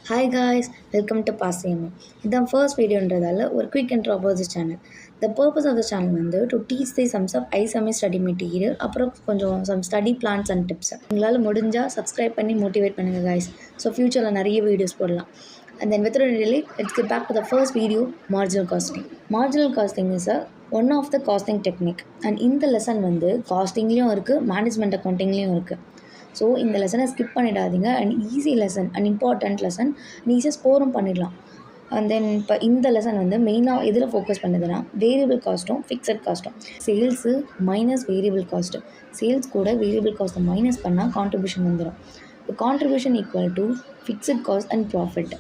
Hi guys, welcome to PassCMA. இதுதான் first வீடியோன்றதால ஒரு quick intro about the channel. The purpose of the channel வந்து to teach the sums of ICMAI study material, அப்புறம் கொஞ்சம் some study plans and tips. உங்களால் முடிஞ்சால் subscribe பண்ணி motivate பண்ணுங்கள் guys. ஸோ ஃப்யூச்சரில் நிறைய வீடியோஸ் போடலாம். And then without any delay, let's get back to the first video, marginal costing. Marginal costing is one of the costing technique. And இந்த lesson வந்து காஸ்டிங்லேயும் இருக்குது, மேனேஜ்மெண்ட் அக்கௌண்டிங்லேயும் இருக்குது. ஸோ இந்த லெசனை ஸ்கிப் பண்ணிடாதீங்க. And easy lesson and important lesson ஈஸியாக ஸ்கோரும் பண்ணிடலாம். And then இப்போ இந்த லெசன் வந்து மெயினாக எதில் ஃபோக்கஸ் பண்ணுதுன்னா வேரியபிள் காஸ்ட்டும் ஃபிக்ஸட் காஸ்ட்டும். Sales minus variable cost, sales கூட வேரியபிள் காஸ்ட்டை மைனஸ் பண்ணால் கான்ட்ரிபியூஷன் வந்துடும். இப்போ contribution equal to fixed cost and profit.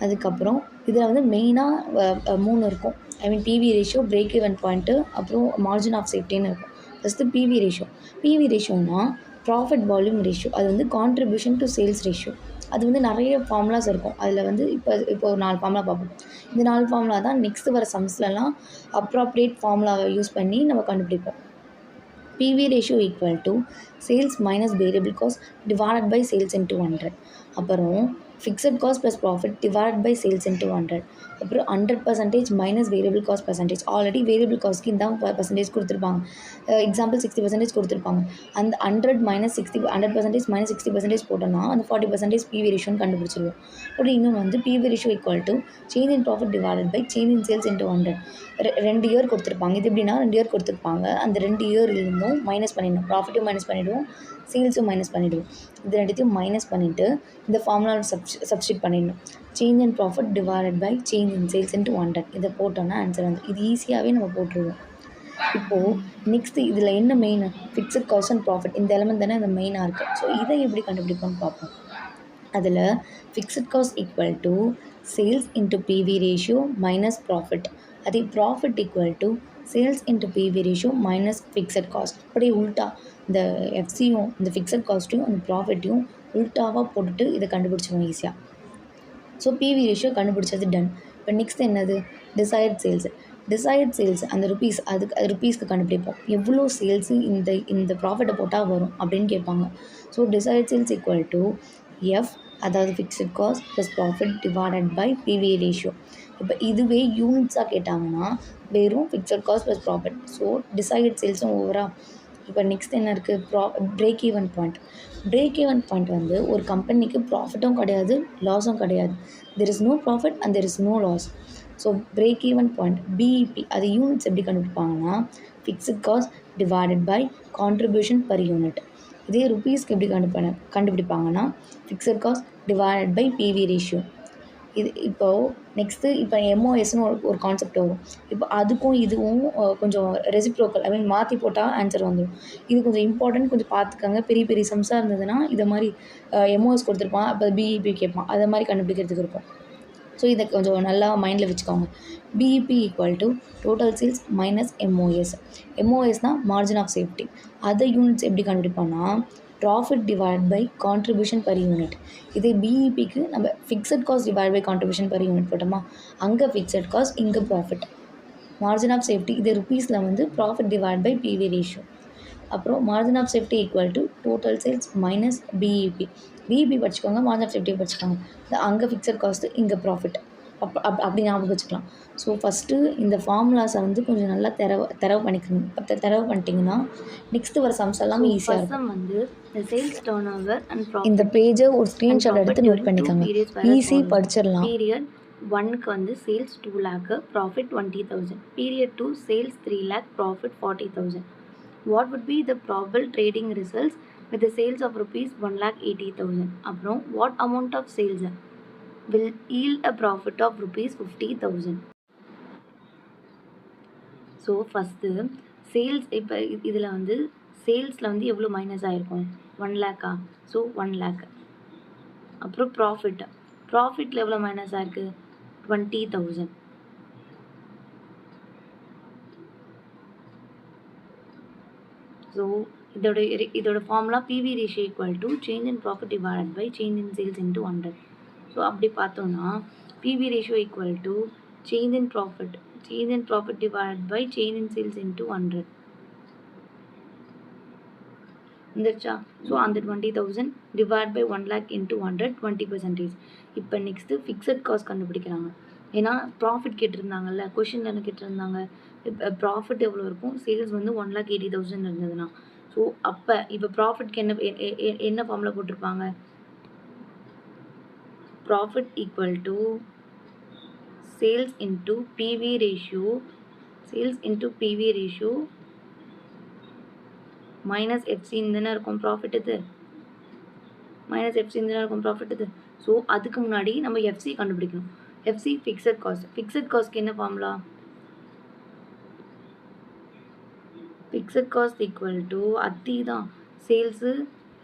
அதுக்கப்புறம் இதில் வந்து மெயினாக 3 இருக்கும். I mean PV ratio, break even point, அப்புறம் மார்ஜின் ஆஃப் சேஃப்டின்னு இருக்கும். First PV ratio. பிவி ரேஷியோனா ப்ராஃபிட் வால்யூம் ரேஷியோ. அது வந்து கான்ட்ரிபியூஷன் டு சேல்ஸ் ரேஷியோ. அது வந்து நிறைய ஃபார்முலாஸ் இருக்கும். அதில் வந்து இப்போ ஒரு 4 ஃபார்முலா பார்ப்போம். இந்த 4 ஃபார்முலா தான் நெக்ஸ்ட்டு வர சம்ஸ்லலாம் அப்ராப்ரியேட் ஃபார்முலாவை யூஸ் பண்ணி நம்ம கண்டுபிடிப்போம். PV ratio equal to sales minus variable cost divided by sales into 100. அப்புறம் fixed cost plus profit divide by sales into 100. அப்புறம் 100% minus variable cost percentage. Already variable காஸ்ட்க்கு இந்த பர்சன்டேஜ் கொடுத்துருப்பாங்க. எக்ஸாம்பிள் 60% கொடுத்துருப்பாங்க. அந்த 100 மைனஸ் 100% மைனஸ் 60% போட்டோம்னா அந்த 40% பிவி ரேஷியோன்னு கண்டுபிடிச்சிருவோம். அப்படி இன்னும் வந்து PV ratio equal to change in profit divided by change in sales into 100. 2 year கொடுத்துருப்பாங்க. இது எப்படின்னா 2 இயர் கொடுத்துருப்பாங்க. அந்த 2 இயர் இருந்தும் மைனஸ் பண்ணிடணும். ப்ராஃபிட்டும் மைனஸ் பண்ணிவிடுவோம், சேல்ஸும் மைனஸ் பண்ணிவிடுவோம். இது ரெண்டுத்தையும் மைனஸ் பண்ணிவிட்டு இந்த ஃபார்முலாவில் சப்ஸ்டிட் பண்ணிடணும். Change in profit divided by change in sales into 100. இதை போட்டோம்னா ஆன்சர் வந்து இது ஈஸியாகவே நம்ம போட்டுருவோம். இப்போது நெக்ஸ்ட்டு இதில் என்ன main, fixed cost and profit. இந்த எலமெண்ட் தானே இந்த மெயினாக இருக்குது. ஸோ இதை எப்படி கண்டுபிடிப்போம்னு பார்ப்போம். அதில் fixed cost equal to sales into PV ratio minus profit. அதே profit equal to sales into PV ratio minus fixed cost. அப்படியே உல்ட்டா இந்த எஃப்சியும் இந்த ஃபிக்ஸட் காஸ்ட்டையும் அந்த ப்ராஃபிட்டையும் உல்ட்டாவாக போட்டுட்டு இதை கண்டுபிடிச்சிடுவோம் ஈஸியாக. ஸோ பிவி ரேஷியோ கண்டுபிடிச்சது டன். இப்போ நெக்ஸ்ட் என்னது, டிசைர்ட் சேல்ஸ். டிசைர்ட் சேல்ஸ் அந்த ருபீஸ், அதுக்கு ருபீஸ்க்கு கண்டுபிடிப்போம். எவ்வளோ சேல்ஸு இந்த ப்ராஃபிட்டை போட்டால் வரும் அப்படின்னு கேட்பாங்க. So desired sales equal to F, அதாவது fixed cost plus profit divided by PV ratio. இப்போ இதுவே யூனிட்ஸாக கேட்டாங்கன்னா வெறும் fixed cost plus profit. So desired சேல்ஸும் ஓவரா. இப்போ நெக்ஸ்ட் என்ன இருக்குது, break even point. Break even point வந்து ஒரு கம்பெனிக்கு ப்ராஃபிட்டும் கிடையாது, லாஸும் கிடையாது. There is no profit and there is no loss. So break even point BEP, அது யூனிட்ஸ் எப்படி கண்டுபிடிப்பாங்கன்னா fixed cost divided by contribution per unit. இதே ருபீஸ்க்கு எப்படி கண்டுபிடிப்பாங்கன்னா fixed cost divided by PV ratio. இது இப்போது நெக்ஸ்ட்டு இப்போ எம்ஓஎஸ்னு ஒரு கான்செப்ட் வரும். இப்போ அதுக்கும் இதுவும் கொஞ்சம் ரெசிப்ரோக்கல், ஐ மீன் மாற்றி போட்டால் ஆன்சர் வந்துடும். இது கொஞ்சம் இம்பார்ட்டன்ட், கொஞ்சம் பார்த்துக்கோங்க. பெரிய பெரிய சம்ஸாக இருந்ததுன்னா இதை மாதிரி எம்ஓஎஸ் கொடுத்துருப்பான், அப்போ பிஇபி கேட்பான், அதை மாதிரி கண்டுபிடிக்கிறதுக்கு இருக்கும். ஸோ இதை கொஞ்சம் நல்லா மைண்டில் வச்சுக்கோங்க. BEP equal to total sales minus MOS. எம்ஓஎஸ்னால் மார்ஜின் ஆஃப் சேஃப்டி. அதை யூனிட்ஸ் எப்படி கண்டுபிடிப்போம்னா profit divide by contribution per unit. இதே பிஇபிக்கு நம்ம fixed cost divide by contribution per unit போட்டோமா, அங்கே ஃபிக்ஸட் காஸ்ட், இங்கே ப்ராஃபிட். மார்ஜின் ஆஃப் சேஃப்டி இது ருபீஸில் வந்து profit divide by PV ratio. அப்புறம் margin of safety equal to total sales minus BEP. BEP படிச்சுக்கோங்க, மார்ஜின் ஆஃப் சேஃப்டி படிச்சுக்கோங்க. அங்கே ஃபிக்ஸட் காஸ்ட்டு, இங்கே ப்ராஃபிட். அப்படி ஞாபகம் வச்சுக்கலாம். ஸோ ஃபஸ்ட்டு இந்த ஃபார்முலாஸை வந்து கொஞ்சம் நல்லா தரவு பண்ணிட்டிங்கன்னா நெக்ஸ்ட்டு வர சம்ஸ் எல்லாமே ஈஸியாக இருக்கும். வந்து the sales turnover and profit. இந்த பேஜை ஒரு ஸ்க்ரீன்ஷாட் எடுத்து நோட் பண்ணிக்கோங்க, ஈஸி படிச்சிடலாம். பீரியட் 1க்கு வந்து sales 2 lakh, profit 20,000. Period 2 sales 3 lakh, profit 40,000. What would be the probable trading results with the sales of rupees 1,80,000? அப்புறம் what amount of sales will yield a profit of rupees 50,000? So first sales, இப்போ இதில் வந்து சேல்ஸில் வந்து எவ்வளோ minus ஆகிருக்கும், 1 lakh. So 1 lakh. அப்புறம் ப்ராஃபிட்டில் எவ்வளோ minus ஆகிருக்கு, 20,000. ஸோ இதோட formula PV ratio equal to change in profit divided by change in sales into 100. So அப்படி பார்த்தோன்னா PV ratio equal to change in profit divided by change in sales into 100. வந்துருச்சா? So அந்த 20,000 divide by 1 lakh into 100 20%. இப்போ next fixed cost கண்டுபிடிக்கிறாங்க. ஏன்னா profit கேட்டிருந்தாங்கல்ல, கொஷினில் என்ன கேட்டிருந்தாங்க, இப்போ ப்ராஃபிட் எவ்வளோ இருக்கும், சேல்ஸ் வந்து 1,80,000 இருந்ததுன்னா, ஸோ அப்போ இப்போ ப்ராஃபிட்க்கு என்ன ஃபார்முலா போட்டிருப்பாங்க, profit equal to sales into PV ratio, sales into PV ratio minus எஃப்சின்னு தானே இருக்கும் ப்ராஃபிட், இது மைனஸ் எஃப்சின்னு தானே இருக்கும் ப்ராஃபிட் இது. ஸோ அதுக்கு முன்னாடி நம்ம எஃப்சி கண்டுபிடிக்கணும். FC fixed cost. ஃபிக்ஸட் காஸ்ட்க்கு என்ன formula, fixed cost equal to அத்தி தான், sales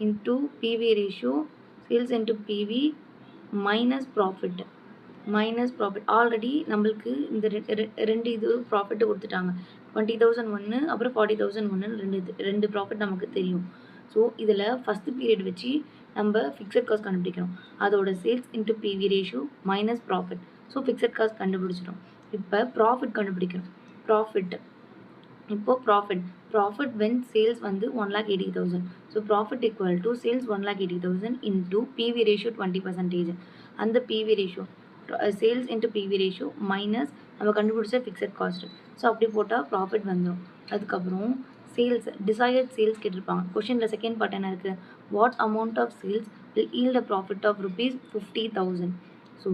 into PV ratio, sales into PV minus profit, minus profit. Already நம்மளுக்கு இந்த ரெண்டு இது ப்ராஃபிட்டு கொடுத்துட்டாங்க, 20,000 ஒன்று, அப்புறம் 40,000 ஒன்று, ரெண்டு ப்ராஃபிட் நமக்கு தெரியும். ஸோ இதில் ஃபஸ்ட்டு பீரியட் வச்சு நம்ம ஃபிக்ஸட் காஸ்ட் கண்டுபிடிக்கணும். அதோட sales into PV ratio minus profit. So fixed cost கண்டுபிடிச்சிடும். இப்போ ப்ராஃபிட் கண்டுபிடிக்கணும். ப்ராஃபிட், இப்போது ப்ராஃபிட் வென் சேல்ஸ் வந்து 1,80,000. So profit equal to sales 1,80,000 into PV ratio 20%. அந்த PV ratio sales into PV ratio minus நம்ம கண்டுபிடிச்ச ஃபிக்ஸட் காஸ்ட். ஸோ அப்படி போட்டால் ப்ராஃபிட் வந்துடும். அதுக்கப்புறம் சேல்ஸ், டிசைடட் சேல்ஸ் கேட்டிருப்பாங்க. கொஷினில் செகண்ட் பார்ட் என்ன இருக்குது, what amount of sales will yield a profit of ₹50,000. So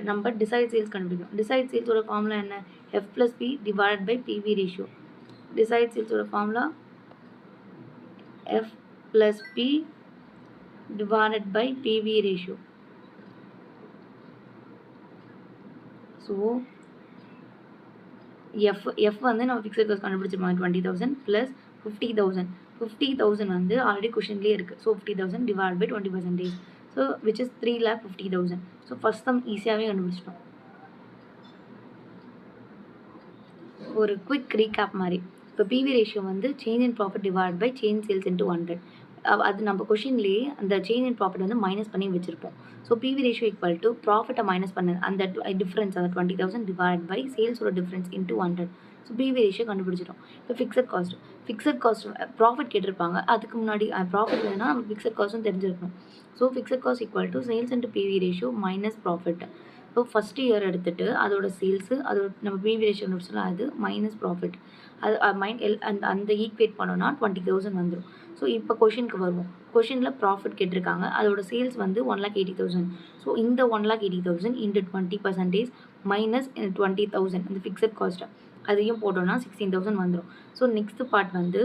நம்ம டிசைட் சேல்ஸ் கண்டுபிடிக்கணும். டிசைட் சேல்ஸோட ஃபார்முலா என்ன, F plus P divide by PV ratio. Desired சேல்ஸோட formula F plus P divided by PV ratio. So F வந்து நம்ம fixed cost கண்டுபிடிச்சிருப்பாங்க 20,000 plus 50,000 வந்து already கொஷின்லேயே இருக்குது. So 50,000 divide by 20%. So which is 3,50,000. So first sum ஈஸியாகவே கண்டுபிடிச்சிட்டோம். ஒரு quick recap மாதிரி, இப்போ பிவி ரேஷியோ வந்து change in profit divide by change sales into 100. அது நம்ம கொஷின்லேயே அந்த சேஞ்ச் இன் ப்ராஃபிட் வந்து மைனஸ் பண்ணி வச்சுருப்போம். So PV ratio equal to ப்ராஃபிட்டை மைனஸ் பண்ணது அந்த டிஃப்ரென்ஸ், அந்த 20,000 டிவைட் பை சேல்ஸோட difference into 100. So PV ratio கண்டுபிடிச்சிட்டோம். இப்போ ஃபிக்ஸட் காஸ்ட் ப்ராஃபிட் கேட்டிருப்பாங்க. அதுக்கு முன்னாடி ப்ராஃபிட் வேணும்னா நமக்கு ஃபிக்ஸட் காஸ்ட்டும் தெரிஞ்சிருக்கணும். So fixed cost equal to sales into PV ratio minus profit. So first year எடுத்துகிட்டு அதோட சேல்ஸு, அதோட நம்ம பிவி ரேஷியோ கண்டுபிடிச்சோம்னா அது மைனஸ் ப்ராஃபிட். அது அந்த ஈக்குவேட் பண்ணோன்னா 20,000 வந்துடும். ஸோ இப்போ கொஷினுக்கு வருவோம். கொஷினில் ப்ராஃபிட் கேட்டிருக்காங்க, அதோட சேல்ஸ் வந்து 1,80,000. ஸோ இந்த 1,80,000 இன்ட்டு 20% மைனஸ் 20,000 இந்த ஃபிக்ஸட் காஸ்ட்டை அதையும் போட்டோன்னா 16,000 வந்துடும். ஸோ நெக்ஸ்ட் பார்ட் வந்து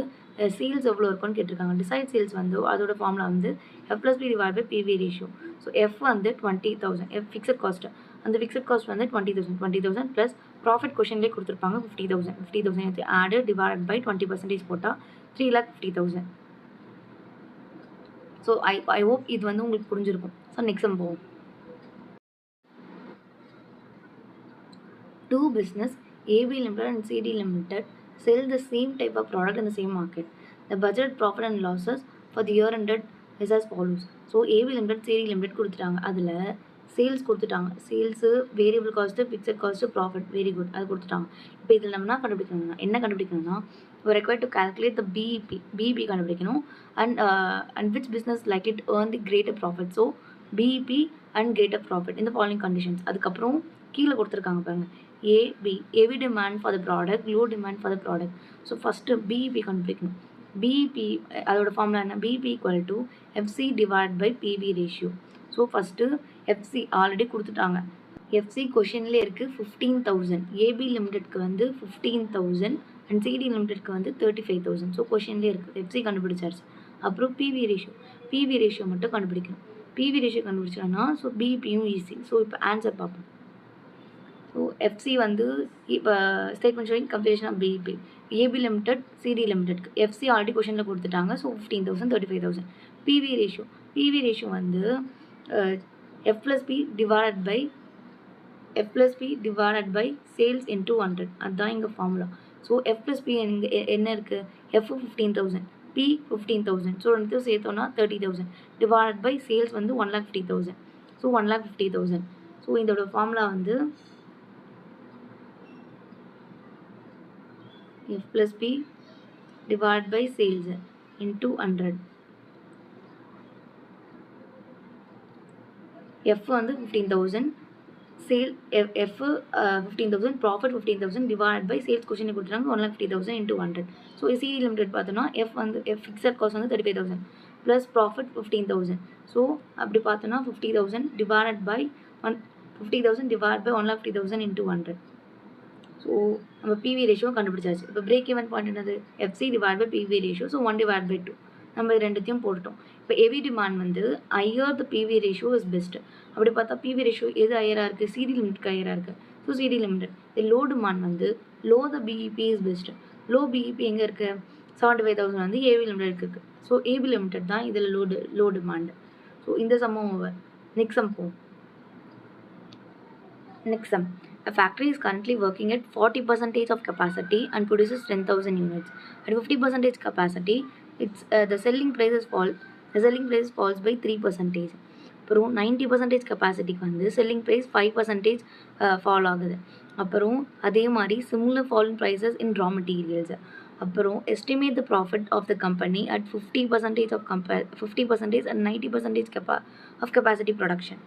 சேல்ஸ் எவ்வளோ இருக்குன்னு கேட்டிருக்காங்க. டிசைட் சேல்ஸ் வந்து அதோட ஃபார்முலா வந்து F plus P divide by PV ratio. So F வந்து 20,000, எஃப் ஃபிக்ஸட் காஸ்ட்டு, அந்த ஃபிக்ஸட் காஸ்ட் வந்து 20,000 ப்ளஸ் ப்ராஃபிட் கொஷின்லேயே கொடுத்துருப்பாங்க 50,000 ஆடு டிவைட் பை 20% போட்டால் 3,50,000. ஸோ ஐ ஹோப் இது வந்து உங்களுக்கு புரிஞ்சிருக்கும். ஸோ நெக்ஸ்ட் சம் போவோம். Two business AB Limited and CD Limited sell the same type of product in the same market. The budget profit and losses for the year ended is as follows. So AB Limited CD Limited கொடுத்துட்டாங்க. அதில் sales கொடுத்துட்டாங்க. Sales, variable cost, fixed cost, profit, very good, அது கொடுத்துட்டாங்க. இப்போ இதில் நம்ம என்ன கண்டுபிடிக்கணும்னா required to calculate the BEP கண்டுபிடிக்கணும். and which business likely to earn the greater profit. So BEP and greater profit in the following conditions. அதுக்கப்புறம் கீழே கொடுத்துருக்காங்க பாருங்கள், AB demand for the product, low demand for the product. So first BEP கண்டுபிடிக்கணும். BEP அதோட formula என்ன, BEP equal to FC divide by PV ratio. So first FC already கொடுத்துட்டாங்க. FC கொஷின்லேயே இருக்குது 15,000. AB லிமிட்டெட்க்கு வந்து 15,000 அண்ட் CD லிமிட்டெட்க்கு வந்து 35,000. So கொஷின்லேயே இருக்குது, FC கண்டுபிடிச்சாச்சு. அப்புறம் PV ரேஷியோ மட்டும் கண்டுபிடிக்கணும். PV ரேஷியோ கண்டுபிடிச்சோன்னா ஸோ BEPயும் ஈஸி. ஸோ இப்போ ஆன்சர் பார்ப்போம். ஸோ FC வந்து இப்போ statement showing comparison of BEP, AB limited, CD லிமிடெட்க்கு FC ஆல்ரெடி கொஷனில் கொடுத்துட்டாங்க. ஸோ 15,000 35,000. PV ரேஷியோ வந்து F + P divided by sales into 100. அதுதான் இங்கே ஃபார்முலா. ஸோ F + P என்ன இருக்குது, F 15,000, P 15,000. ஸோ ரெண்டு சேர்த்தோன்னா 30,000 டிவைடட் பை சேல்ஸ் வந்து 1,50,000. ஸோ 1,50,000. ஸோ இதோட ஃபார்முலா வந்து F + P divide by sales into 100. F வந்து 15,000, sale F 15,000, profit 15,000 divide by sales question கொடுத்துட்டாங்க 1,50,000 into 100. ஸோ சிடி லிமிடெட் பார்த்தோன்னா fixed cost வந்து 35,000 ப்ளஸ் ப்ராஃபிட் 15,000. ஸோ அப்படி பார்த்தோன்னா 50,000 டிவைட் பை 1,50,000 into 100. ஸோ நம்ம பிவி ரேஷியோ கண்டுபிடிச்சாச்சு. இப்போ பிரேக் ஈவன் பாயிண்ட் என்னது FC divide by PV ratio. So 1/2. நம்ம ரெண்டுத்தையும் போட்டுட்டோம். இப்போ ஹெவி டிமாண்ட் வந்து higher the PV ratio is best. அப்படி பார்த்தா பிவி ரேஷியோ எது ஹையராக இருக்குது? சிடி லிமிட்க்கு ஹையராக இருக்குது. So CD limited. Low demand வந்து low the BEP is best. Low BEP எங்கே இருக்குது? 75,000 வந்து ஏவி லிமிடெட் இருக்குது. ஸோ ஏபி லிமிடெட் தான் இதில் லோ டிமாண்ட். ஸோ இந்த சம்மம் ஓவர். நெக்ஸ்ட் சம் போகும். Next sum. A factory is currently working at 40% of capacity and produces 10,000 units. At 50% capacity, the selling prices falls by 3%. அப்புறம் 90% கெப்பாசிட்டிக்கு வந்து selling price 5% fall ஆகுது. அப்புறம் அதே மாதிரி similar fall in prices in raw materials. அப்புறம் estimate the profit of the company at 50% and 90% of capacity production.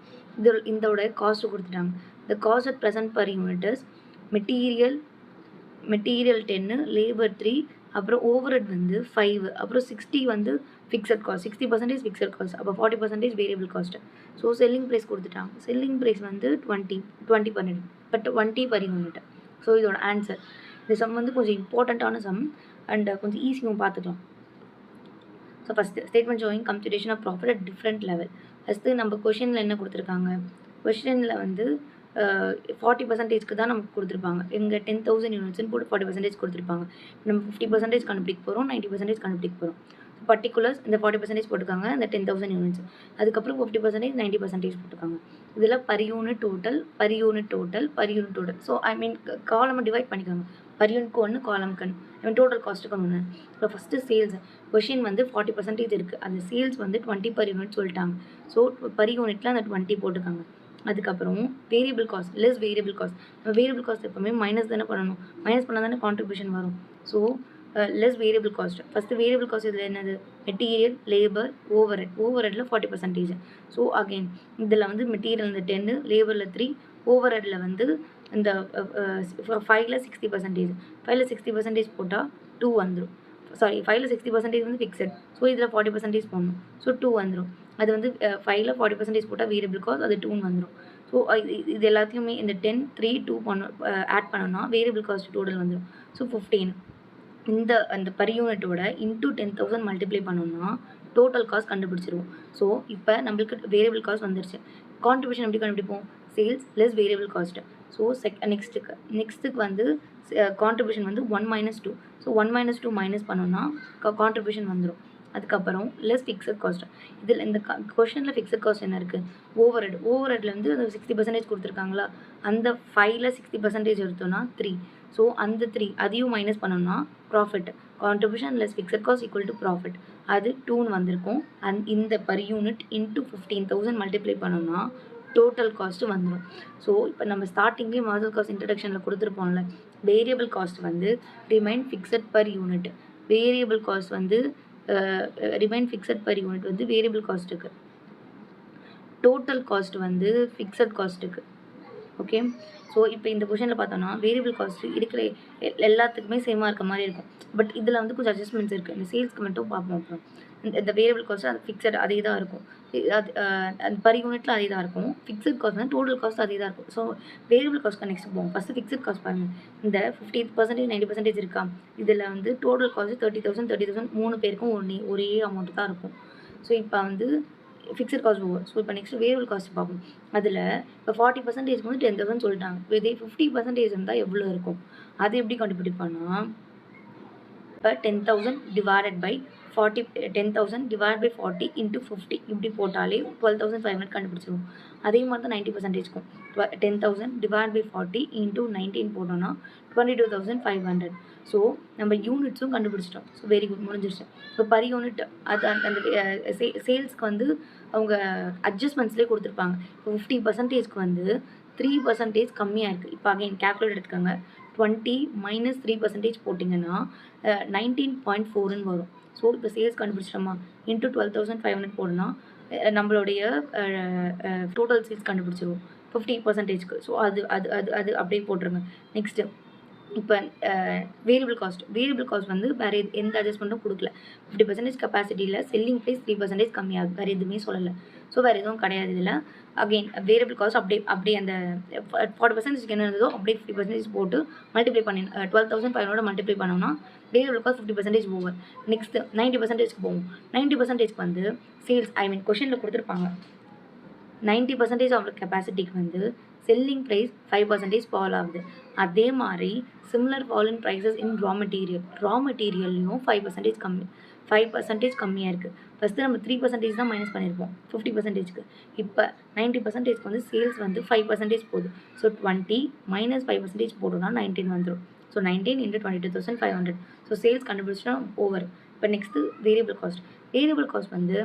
இதோட cost கொடுத்துட்டாங்க. The cost at present per unit is material 10, labor 3, அப்புறம் overhead வந்து 5, அப்புறம் 60 வந்து ஃபிக்ஸட் காஸ்ட். 60% ஃபிக்ஸட் காஸ்ட், அப்போ 40% variable cost. So selling price கொடுத்துட்டாங்க. Selling price வந்து 20 பண்ணிடும், பட் 20 per unit. ஸோ இதோட ஆன்சர். இந்த சம் வந்து கொஞ்சம் இம்பார்ட்டண்ட்டான சம் அண்ட் கொஞ்சம் ஈஸியும் பார்த்துக்கலாம். So first statement showing computation of profit at different level. First நம்ம கொஷனில் என்ன கொடுத்துருக்காங்க? கொஷனில் வந்து 40%க்கு தான் நமக்கு கொடுத்துருப்பாங்க. எங்கே 10,000 யூனிட்ஸ்னு போட்டு 40% கொடுத்துருப்பாங்க. நம்ம 50% கண்டுபிடிக்க போகிறோம், 90% கண்டுபிடிக்க போகிறோம். பர்டிகுலர்ஸ் இந்த 40% போட்டுருக்காங்க, இந்த 10,000 யூனிட்ஸ். அதுக்கப்புறம் 50%, 90% போட்டிருக்காங்க. இதில் per unit total. So I mean காலமை டிவைட் பண்ணிக்கோங்க. பர் யூனிட்க்கு ஒன்று, காலம்க்கு ஒன்று. ஐ மீன் டோட்டல் காஸ்ட்டுக்கு ஒன்று. இப்போ ஃபஸ்ட்டு சேல்ஸ் கொஷின் வந்து 40% இருக்குது. அந்த சேல்ஸ் வந்து 20 per unit சொல்லிட்டாங்க. ஸோ பர் யூனிட்டில் அந்த 20 போட்டுருக்காங்க. அதுக்கப்புறம் variable cost less variable cost. நம்ம வேரியபிள் காஸ்ட் எப்போவுமே மைனஸ் தானே பண்ணணும். மைனஸ் பண்ணால் தானே கான்ட்ரிபியூஷன் வரும். So less variable cost. First variable cost இதில் என்னது? மெட்டீரியல், லேபர், ஓவர்ஹெட்டில் 40%. ஸோ அகெயின் இதில் வந்து மெட்டீரியல் இந்த 10, லேபரில் 3, ஓவர்ஹெட்டில் வந்து இந்த 5ல் 60%. 5ல் 60% போட்டால் 2 வந்துடும். 5ல் 60% வந்து ஃபிக்ஸட். ஸோ இதில் 40% போடணும். ஸோ 2 வந்துடும். அது வந்து 5ல் 40% போட்டால் வேரியபிள் காஸ்ட், அது 2 வந்துடும். ஸோ இது எல்லாத்தையுமே இந்த 10, 3, 2 ஆட் பண்ணோன்னா வேரியபிள் காஸ்ட் டோட்டல் வந்துடும். ஸோ 15. அந்த பர் யூனிட்டோட இன்டூ 10,000 மல்டிப்ளை பண்ணோம்னா டோட்டல் காஸ்ட் கண்டுபிடிச்சிருவோம். ஸோ இப்போ நம்மளுக்கு வேரியபிள் காஸ்ட் வந்துருச்சு. கான்ட்ரிபியூஷன் எப்படி கண்டுபிடிப்போம்? Sales less variable cost. So நெக்ஸ்ட்டுக்கு வந்து கான்ட்ரிபியூஷன் வந்து 1 - 2. ஸோ 1 - 2 மைனஸ் பண்ணோன்னா கான்ட்ரிபியூஷன் வந்துடும். அதுக்கப்புறம் லெஸ் ஃபிக்ஸட் காஸ்ட். இதில் இந்த கொஷனில் ஃபிக்ஸட் காஸ்ட் என்ன இருக்குது? ஓவர்ஹெட்டில் வந்து 60% கொடுத்துருக்காங்களா? அந்த 5ல் 60% எடுத்தோன்னா 3. ஸோ அந்த 3 அதையும் மைனஸ் பண்ணோம்னா profit. Contribution less fixed cost equal to profit. அது 2 வந்திருக்கும். இந்த பர் யூனிட் இன்ட்டு 15,000 மல்டிப்ளை பண்ணோம்னா டோட்டல் காஸ்ட்டு வந்துடும். ஸோ இப்போ நம்ம ஸ்டார்டிங்லேயே மார்ஜினல் காஸ்ட் இன்ட்ரடக்ஷனில் கொடுத்துருப்போம்ல, வேரியபிள் காஸ்ட் வந்து remain fixed per unit. Variable cost வந்து ரிமைன் ஃபிக்ஸட் பர் யூனிட் வந்து வேரியபிள் காஸ்ட்டுக்கு. டோட்டல் காஸ்ட் வந்து ஃபிக்ஸட் காஸ்ட்டுக்கு. ஓகே. ஸோ இப்போ இந்த கொஷனில் பார்த்தோன்னா வேரியபிள் காஸ்ட்டு இருக்கிற எல்லாத்துக்குமே சேமாக இருக்க மாதிரி இருக்கும். பட் இதில் வந்து கொஞ்சம் அட்ஜஸ்ட்மெண்ட்ஸ் இருக்குது. இந்த சேல்ஸ்க்கு மட்டும் பார்ப்போம். அப்புறம் இந்த வேரியபிள் காஸ்ட்டு அது ஃபிக்ஸட் அதே தான் இருக்கும். அது பர் யூனிட்டில் அதே தான் இருக்கும். ஃபிக்ஸட் காஸ்ட் வந்து டோட்டல் காஸ்ட் அதே தான் இருக்கும். ஸோ வேரியபிள் காஸ்ட்க்கு நெக்ஸ்ட் போவோம். ஃபஸ்ட்டு ஃபிக்ஸட் காஸ்ட் பாருங்கள். இந்த 50%, 90% இருக்கா? இதில் வந்து டோட்டல் காஸ்ட்டு 30,000 3 பேருக்கும் ஒரே அமௌண்ட்டு தான் இருக்கும். ஸோ இப்போ வந்து ஃபிக்ஸட் காஸ்ட் ஓவர். ஸோ இப்போ நெக்ஸ்ட் வேரியபிள் காஸ்ட் பார்ப்போம். அதில் இப்போ 40% வந்து 10,000 சொல்லிட்டாங்க. இதே 50% இருந்தால் எவ்வளோ இருக்கும்? அது எப்படி கண்டுபிடிப்பான்னா, இப்போ 10,000 டிவைடட் பை 40 இன்ட்டு 50 இப்படி போட்டாலே 12,500 கண்டுபிடிச்சிருவோம். அதே மாதிரி தான் 90%க்கும் 10,000 டிவைட் பை 40 இன்ட்டு 19 போட்டோன்னா 22,500. ஸோ நம்ம யூனிட்ஸும் கண்டுபிடிச்சிட்டோம். ஸோ வெரி குட், முடிஞ்சிருச்சு. இப்போ பர் யூனிட் அது அந்த சேல்ஸ்க்கு வந்து அவங்க அட்ஜஸ்ட்மெண்ட்ஸ்லேயே கொடுத்துருப்பாங்க. இப்போ 50%க்கு வந்து 3% கம்மியாக இருக்குது. இப்போ அகைன் கேல்குலேட் எடுத்துக்கோங்க. 20 மைனஸ் 3% போட்டிங்கன்னா 19.4ன்னு வரும். ஸோ இப்போ சேல்ஸ் கண்டுபிடிச்சிட்டோமா, இன்ட்டு 12,500 போடுனா நம்மளுடைய டோட்டல் சேல்ஸ் கண்டுபிடிச்சிருவோம் 50%க்கு. ஸோ அது அது அது அது அப்படியே போட்டுருங்க. நெக்ஸ்ட்டு இப்போ வேரியபிள் காஸ்ட் வந்து வேறு எந்த அட்ஜஸ்ட்மெண்ட்டும் கொடுக்கல. 50% கெப்பாசிட்டியில் செல்லிங் ப்ரைஸ் 3% கம்மியாகுது, வேறு எதுவுமே சொல்லலை. ஸோ வேறு எதுவும் கிடையாது இதில். அகெயின் வேரியபிள் காஸ்ட் அப்படியே அந்த 40% என்ன இருந்ததோ அப்படியே 50% போட்டு மல்டிப்ளை பண்ணி 12,500 மல்டிப்ளை பண்ணோம்னா வேரியபிள் காஸ்ட் 50% ஓவர். நெக்ஸ்ட்டு 90%க்கு போகும். 90%க்கு வந்து சேல்ஸ் கொஷனில் கொடுத்துருப்பாங்க. 90% ஆஃப் கெப்பாசிட்டிக்கு வந்து செல்லிங் ப்ரைஸ் 5% ஃபால் ஆகுது. அதே மாதிரி similar fall in prices in ரா மெட்டீரியல்லையும் 5% கம்மியாக இருக்குது. ஃபஸ்ட்டு நம்ம 3% தான் மைனஸ் பண்ணியிருப்போம் 50%க்கு. இப்போ 90%க்கு வந்து சேல்ஸ் வந்து 5% போகுது. ஸோ 20 மைனஸ் 5% போட்டோம்னா 19 வந்துடும். So 19 into 22,500. ஸோ சேல்ஸ் கண்டுபிடிச்சிட்டா ஓவர். இப்போ நெக்ஸ்ட்டு வேரியபிள் காஸ்ட் வந்து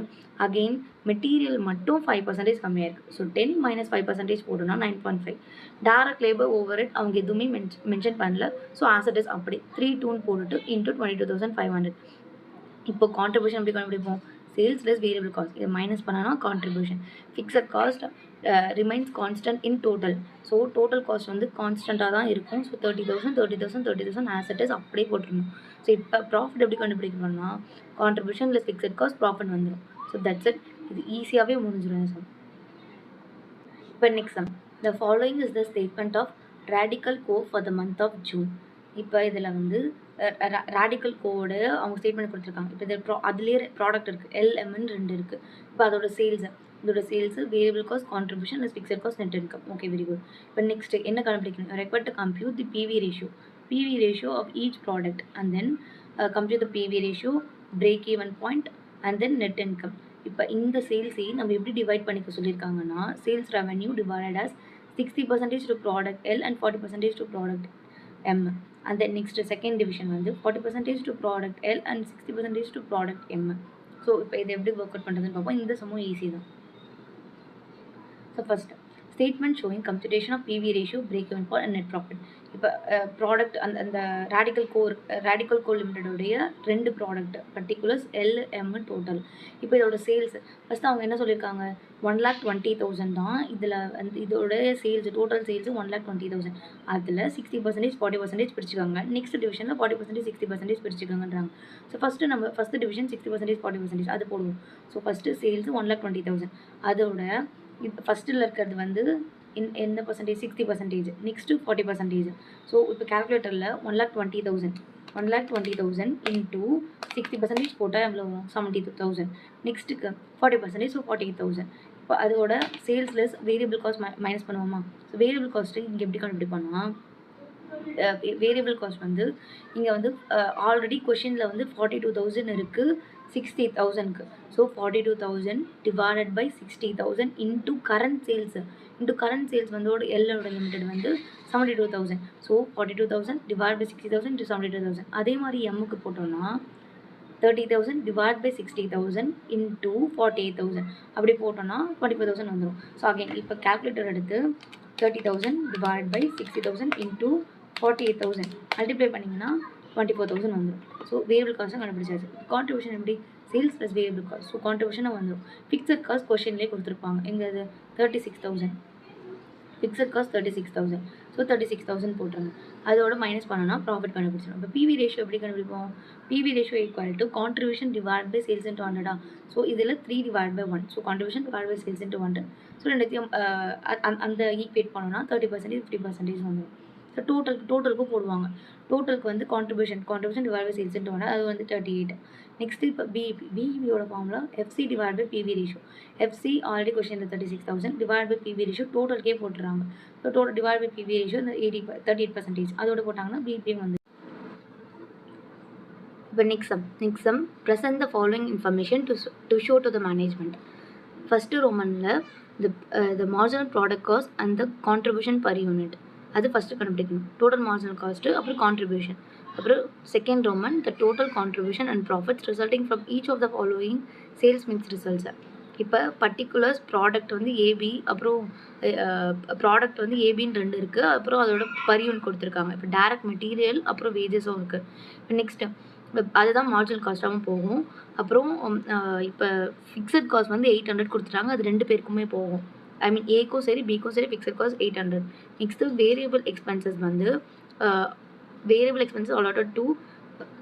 அகெயின் மெட்டீரியல் மட்டும் 5% கம்மியாக இருக்குது. ஸோ 10 மைனஸ் 5% போட்டோம்னா 9.5. டைரக்ட் லேபர் ஓவர் ஹெட் அவங்க எதுவுமே மென்ஷன் பண்ணல. ஸோ ஆஸ் இட் இஸ் அப்படி 3 போட்டுட்டு இன்ட்டு 22,500. இப்போ கான்ட்ரிபியூஷன் எப்படி கண்டுபிடிப்போம், சேல்ஸ் லெஸ் வேரியபிள் காஸ்ட், இதை மைனஸ் பண்ணனா contribution. Fixed cost remains constant இன் டோட்டல். ஸோ டோட்டல் காஸ்ட் வந்து கான்ஸ்டண்ட்டாக தான் இருக்கும். ஸோ 30,000 ஆஸ் இட் இஸ் அப்படியே போட்டுருணும். ஸோ இப்போ ப்ராஃபிட் எப்படி கண்டுபிடிக்கணும்னா contribution less fixed cost profit வந்துடும். So that's it. இது ஈஸியாகவே முடிஞ்சிடும் சார். இப்போ next sum. The following is the statement of Radical Co for the month of June. இப்போ இதில் வந்து ரேடிக்கல் கோடு அவங்க ஸ்டேட்மெண்ட் கொடுத்துருக்காங்க. இப்போ இதில் அதுலேயே ப்ராடக்ட் இருக்குது, எல்எம்என் 2 இருக்குது. இப்போ இதோட sales variable cost, contribution plus fixed cost, net income. Okay, very good. இப்போ நெக்ஸ்ட்டு என்ன கண்டுபிடிக்கணும், required to compute the PV ratio of each product and then compute the PV ratio, break even point and then net income. இப்போ இந்த சேல்ஸையும் நம்ம எப்படி divide பண்ணிக்க சொல்லியிருக்காங்கன்னா sales revenue divided as 60% to product L and 40% to product M. And then next second division வந்து 40% to product L and 60% to product M. So இப்போ இது எப்படி ஒர்க் அவுட் பண்ணுறதுன்னு பார்ப்போம். இந்த சமம் ஈஸி தான். So first statement showing computation of PV ratio, break even point and net profit. இப்போ ப்ராடக்ட் அந்த ரேடிக்கல் கோ லிமிட்டோடைய 2 ப்ராடக்ட் பர்டிகுலர்ஸ் எல்எம் டோட்டல். இப்போ இதோட சேல்ஸ் ஃபஸ்ட்டு அவங்க என்ன சொல்லியிருக்காங்க, 1,20,000 தான். இதில் வந்து இதோட சேல்ஸ் டோட்டல் சேல்ஸ் 1,20,000. அதில் 60% 40% பிரிச்சுக்காங்க. நெக்ஸ்ட் டிவிஷனில் 40% 60% பிரிச்சுக்காங்கன்றாங்க. ஸோ ஃபஸ்ட்டு டிவிஷன் 60% 40% அது போடுவோம். So first sales 1,20,000. அதோட இப்போ ஃபஸ்ட்டில் இருக்கிறது வந்து எந்த பர்சன்டேஜ், 60%. நெக்ஸ்ட்டு 40%. ஸோ இப்போ கேல்குலேட்டரில் 1,20,000 இன்ட்டு 60% போட்டால் எவ்வளோ வரும், 72,000. நெக்ஸ்ட்டுக்கு 40%, ஸோ 48,000. இப்போ அதோட sales less variable cost minus பண்ணுவோமா. ஸோ வேரியபிள் காஸ்ட்டு இங்கே எப்படி கண்டுபிடிப்பாங்கன்னா வேரியபிள் காஸ்ட் வந்து இங்கே வந்து ஆல்ரெடி கொஷினில் வந்து 42,000 இருக்குது 60,000க்கு. So 42,000 divided by 60,000 into current sales வந்து எல்லோட லிமிட்டட் வந்து 72,000. So 42,000 divide by 60,000 into 72,000. அதே மாதிரி எம்முக்கு போட்டோம்னா 30,000 டிவைட் பை 60,000 இன்ட்டு 48,000 அப்படி போட்டோம்னா 25,000 வந்துடும். ஸோ அகைன் இப்போ கேல்குலேட்டர் எடுத்து 30,000 டிவைட் பை 60,000 இன்ட்டு 48,000 மல்டிப்ளை பண்ணிங்கன்னா 24,000 வந்துடும். ஸோ வேரியபிள் காஸ்ட்டும் கண்டுபிடிச்சாச்சு. கான்ட்ரிபியூஷன் எப்படி, sales plus variable cost. So கான்ட்ரிபியூஷனாக வந்துடும். ஃபிக்ஸட் காஸ்ட் கொஷின்லேயே கொடுத்துருப்பாங்க. எங்கே 36,000 ஃபிக்ஸட் காஸ்ட் 36,000. ஸோ 36,000 போட்டுருங்க. அதோட மைனஸ் பண்ணோன்னா ப்ராஃபிட் கண்டுபிடிச்சிடும். இப்போ பிவி ரேஷியோ எப்படி கண்டுபிடிப்போம், PV ratio equal to contribution divide by sales into 100. So இதில் 3 divide by 1. So contribution divide by sales into 100. So ரெண்டுத்தையும் அந்த ஈக்குவேட் பண்ணோன்னா 30% 50% வந்துடும். ஸோ டோட்டலுக்கும் போடுவாங்க. டோட்டலுக்கு வந்து contribution divide by sales into 100, அது வந்து 38. நெக்ஸ்ட்டு இப்போ பிஇபியோட formula FC divide by PV ratio. FC already கொஸ்டினில் 36,000 டிவைட் பை பிவி ரேஷியோ டோட்டலுக்கே போட்டுறாங்க. So total divide by PV ratio இந்த 38%. அதோட போட்டாங்கன்னா பிபிஎம் வந்து. இப்போ next sum present the following information to show to the management. First ரோமனில் the marginal product cost and the contribution per unit அது first கண்டுபிடிக்கணும். டோட்டல் மார்ஜினல் காஸ்ட்டு, அப்புறம் contribution. அப்புறம் second roman the total contribution and profits resulting from each of the following sales mix results. இப்போ particulars product வந்து AB, அப்புறம் product வந்து ஏபின்னு 2 இருக்குது. அப்புறம் அதோட பர் யூனிட் கொடுத்துருக்காங்க. இப்போ டைரக்ட் மெட்டீரியல் அப்புறம் வேஜஸும் இருக்குது. இப்போ நெக்ஸ்ட்டு அதுதான் மார்ஜினல் காஸ்ட்டாகவும் போகும். அப்புறம் இப்போ ஃபிக்ஸட் காஸ்ட் வந்து 800 கொடுத்துட்டாங்க. அது 2 பேருக்குமே போகும். ஐ மீன் ஏக்கும் சரி பிக்கும் சரி fixed cost 800. Next variable expenses வந்து variable expenses allotted to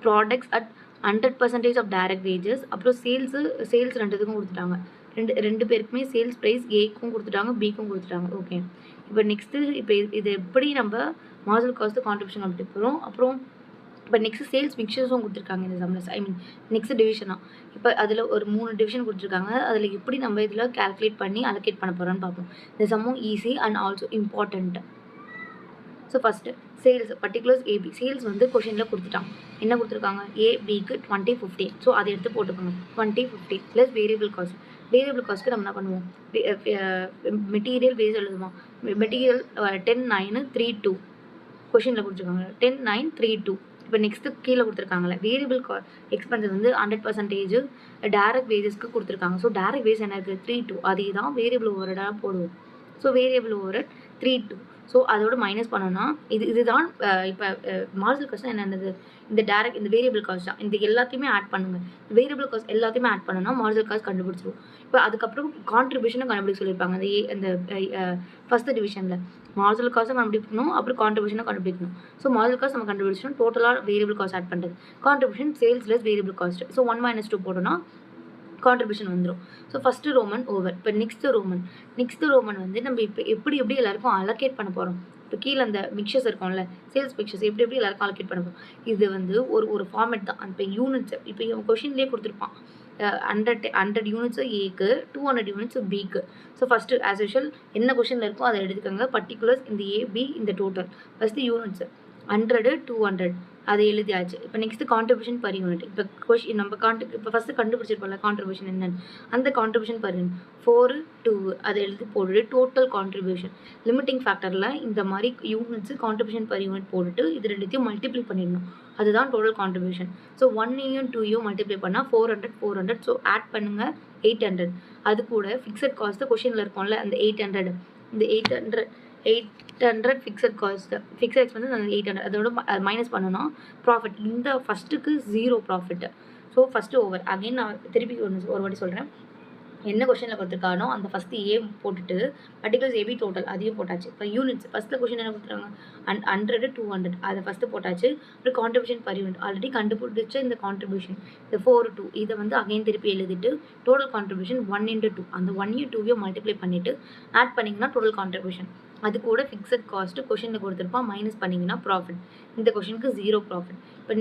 products at 100% of direct wages. அப்புறம் சேல்ஸ் 2த்துக்கும் கொடுத்துட்டாங்க. ரெண்டு பேருக்குமே சேல்ஸ் ப்ரைஸ் ஏக்கும் கொடுத்துட்டாங்க, பிக்கும் கொடுத்துட்டாங்க. ஓகே, இப்போ நெக்ஸ்ட்டு இப்போ இது எப்படி நம்ம மார்ஜினல் காஸ்ட்டு கான்ட்ரிபியூஷன் அப்படி போகிறோம். அப்புறம் இப்போ நெக்ஸ்ட் சேல்ஸ் மிக்சர்ஸும் கொடுத்துருக்காங்க இந்த சம்மில். ஐ மீன் நெக்ஸ்ட் டிவிஷனாக இப்போ அதில் ஒரு 3 டிவிஷன் கொடுத்துருக்காங்க. அதில் எப்படி நம்ம இதில் கால்குலேட் பண்ணி அலோகேட் பண்ண போகிறோன்னு பார்ப்போம். இந்த சம்மும் easy and also important. So first sales particulars AB. Sales வந்து கொஷினில் கொடுத்துட்டாங்க. என்ன கொடுத்துருக்காங்க? ஏபிக்கு 2015. ஸோ அதை எடுத்து போட்டுக்கோங்க. 2015 ப்ளஸ் வேரியபிள் காஸ்ட். வேரியபிள் காஸ்ட்டுக்கு நம்ம என்ன பண்ணுவோம்? மெட்டீரியல் வேஸ் எழுதுவோம். மெட்டீரியல் 10,932 கொஷினில் கொடுத்துருக்காங்க. 10,932. இப்போ நெக்ஸ்ட்டு கீழே கொடுத்துருக்காங்களே வேரியபிள் எக்ஸ்பென்சஸ் வந்து 100% டேரக்ட் வேஜஸ்க்கு கொடுத்துருக்காங்க. ஸோ டேரக்ட் வேஸ் என்ன இருக்குது? 32. அதே தான் வேரியபிள் ஓவரடாக போடுவோம். So variable overhead 32. ஸோ அதோட மைனஸ் பண்ணோன்னா இதுதான் இப்போ மார்ஜினல் காஸ்ட் என்னென்னது? இந்த வேரியபிள் காஸ்ட் தான். இந்த எல்லாத்தையுமே ஆட் பண்ணுங்கள். வேரியபிள் காஸ்ட் எல்லாத்தையுமே ஆட் பண்ணோன்னா மார்ஜினல் காஸ்ட் கண்டுபிடிச்சிருவோம். இப்போ அதுக்கப்புறம் கான்ட்ரிபியூஷனை கண்டுபிடிக்க சொல்லியிருப்பாங்க. அந்த ஃபஸ்ட்டு டிவிஷனில் மார்ஜினல் காஸ்ட்டை கண்டுபிடிக்கணும், அப்புறம் கான்ட்ரிபியூஷனை கண்டுபிடிக்கணும். ஸோ மார்ஜினல் காஸ்ட் நம்ம கண்டுபிடிச்சோம். டோட்டலாக வேரியபிள் காஸ்ட் ஆட் பண்ணுறது. Contribution sales less variable cost. So 1 - 2 போட்டோன்னா கான்ட்ரிபியூஷன் வந்துடும். So first Roman over. இப்போ நெக்ஸ்ட்டு ரோமன் வந்து நம்ம இப்போ எப்படி எல்லாருக்கும் அலோகேட் பண்ண போகிறோம். இப்போ கீழே அந்த மிக்சர்ஸ் இருக்கும்ல, சேல்ஸ் மிக்சர்ஸ் எப்படி எல்லாருக்கும் அலோகேட் பண்ண போகிறோம். இது வந்து ஒரு ஃபார்மேட் தான். இப்போ யூனிட்ஸ் இப்போ இவன் கொஷின்லேயே கொடுத்துருப்பான். 100 யூனிட்ஸு ஏக்கு, 200 யூனிட்ஸு பிக்கு. ஸோ ஃபஸ்ட்டு ஆஸ் யூஷுவல் என்ன கொஷினில் இருக்கோ அதை எடுத்துக்கோங்க. பர்டிகுலர்ஸ் இந்த ஏபி இந்த டோட்டல் ஃபஸ்ட்டு யூனிட்ஸு 100, 200 அதை எழுதியாச்சு. இப்போ நெக்ஸ்ட்டு கான்ட்ரிபியூஷன் பர் யூனிட். இப்போ நம்ம இப்போ ஃபஸ்ட்டு கண்டுபிடிச்சிருப்போம்ல கான்ட்ரிபியூஷன் என்னன்னு. அந்த கான்ட்ரிபியூஷன் பர் யூனிட் 4, 2 அதை எழுதி போட்டுட்டு டோட்டல் கான்ட்ரிபியூஷன் லிமிட்டிங் ஃபேக்டரில் இந்த மாதிரி யூனிட்ஸு கான்ட்ரிபியூஷன் பர் யூனிட் போட்டுட்டு இது ரெண்டுத்தையும் மல்டிப்ளை பண்ணிடணும். அதுதான் டோட்டல் கான்ட்ரிபியூஷன். ஸோ 1ஐயும் 2ஐயும் மல்டிப்ளை பண்ணால் 400. ஸோ ஆட் பண்ணுங்கள் 800. அது கூட ஃபிக்ஸட் காஸ்ட்டு கொஷினில் இருக்கும்ல அந்த 800. இந்த 800 ஃபிக்ஸட் காஸ்ட்டு ஃபிக்ஸட் எக்ஸ்பென்சஸ் அந்த 800 அதோட மைனஸ் பண்ணோன்னா ப்ராஃபிட். இந்த ஃபஸ்ட்டுக்கு 0 profit. So first over. Again நான் திருப்பி ஒரு வாட்டி சொல்கிறேன். என்ன கொஷனில் கொடுத்துருக்கானோ அந்த ஃபஸ்ட்டு ஏ போட்டுட்டு பர்டிகுலர்ஸ் ஏபி டோட்டல் அதையும் போட்டாச்சு. இப்போ யூனிட்ஸ் ஃபஸ்ட்டில் கொஷின் என்ன கொடுத்துருக்காங்க? 100, 200 அதை ஃபஸ்ட்டு போட்டாச்சு. அப்புறம் கான்ட்ரிபியூஷன் பர் யூனிட் ஆல்ரெடி கண்டுபிடிச்ச இந்த கான்ட்ரிபியூஷன் இந்த 4, 2 இதை வந்து அகைன் திருப்பி எழுதிட்டு டோட்டல் கான்ட்ரிபியூஷன் 1 × 2 அந்த 1ஐயும் 2ஐயும் மல்டிப்ளை பண்ணிவிட்டு ஆட் பண்ணிங்கன்னா டோட்டல் கான்ட்ரிபியூஷன். அது கூட ஃபிக்ஸட் காஸ்ட்டு கொஷினில் கொடுத்துருப்பான் மைனஸ் பண்ணிங்கன்னா ப்ராஃபிட். இந்த கொஷினுக்கு 0 ப்ராஃபிட். இப்போ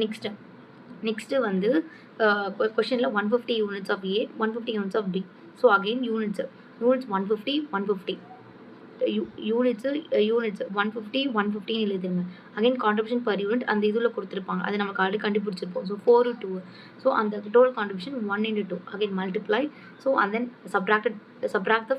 நெக்ஸ்ட்டு வந்து கொஷனில் 150 units of A, 150 units of B. So again units 150 units 150 எழுதுங்க. அகைன் கான்ட்ரிபியூஷன் பர் யூனிட் அந்த இதில் கொடுத்துருப்பாங்க. அதை நமக்கு ஆல்ரெடி கண்டுபிடிச்சிருப்போம். ஸோ 4, 2. ஸோ அந்த total contribution 1 × 2 again multiply. So and then subtract the